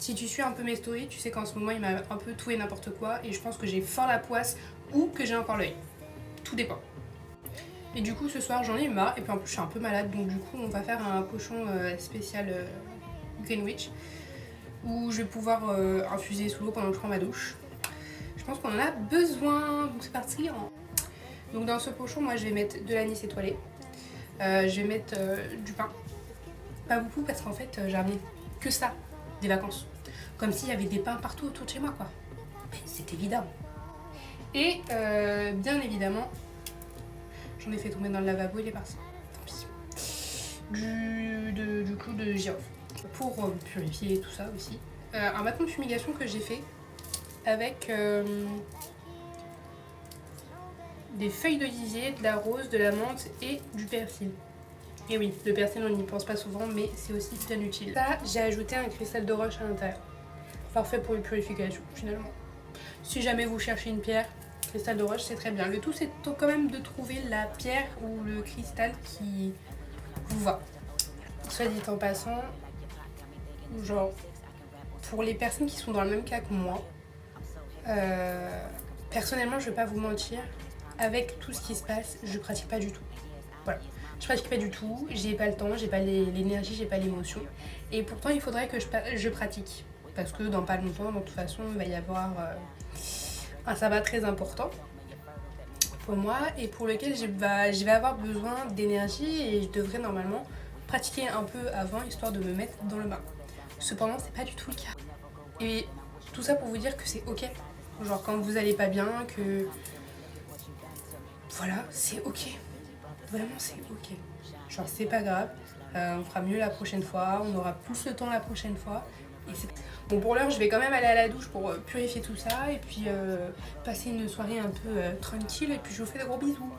Si tu suis un peu mes stories, tu sais qu'en ce moment il m'a un peu tout et n'importe quoi et je pense que j'ai fort la poisse ou que j'ai encore l'œil. Tout dépend. Et du coup ce soir j'en ai marre et puis en plus je suis un peu malade donc du coup on va faire un pochon spécial Greenwich où je vais pouvoir infuser sous l'eau pendant que je prends ma douche. Je pense qu'on en a besoin, donc c'est parti. Donc dans ce pochon moi je vais mettre de l'anis étoilé, je vais mettre du pain, pas beaucoup parce qu'en fait j'ai ramené que ça des vacances, comme s'il y avait des pains partout autour de chez moi quoi, mais c'est évident. Et bien évidemment j'en ai fait tomber dans le lavabo, il est parti, tant pis. Du clou de girofle pour purifier tout ça aussi. Un bâton de fumigation que j'ai fait avec des feuilles d'olivier, de la rose, de la menthe et du persil. Et oui, le persil on n'y pense pas souvent mais c'est aussi bien utile. Là j'ai ajouté un cristal de roche à l'intérieur. Parfait pour une purification finalement. Si jamais vous cherchez une pierre, cristal de roche c'est très bien. Le tout c'est quand même de trouver la pierre ou le cristal qui vous va. Soit dit en passant, genre pour les personnes qui sont dans le même cas que moi, personnellement je vais pas vous mentir, avec tout ce qui se passe, je pratique pas du tout. Voilà. Je pratique pas du tout, j'ai pas le temps, j'ai pas l'énergie, j'ai pas l'émotion. Et pourtant il faudrait que je pratique. Parce que dans pas longtemps, de toute façon, il va y avoir un sabbat très important pour moi et pour lequel je vais avoir besoin d'énergie et je devrais normalement pratiquer un peu avant histoire de me mettre dans le bain. Cependant, c'est pas du tout le cas. Et tout ça pour vous dire que c'est ok. Genre quand vous allez pas bien, que voilà, c'est ok. Vraiment, c'est ok. Genre, c'est pas grave. On fera mieux la prochaine fois. On aura plus le temps la prochaine fois. Et bon, pour l'heure, je vais quand même aller à la douche pour purifier tout ça. Et puis passer une soirée un peu tranquille. Et puis, je vous fais de gros bisous.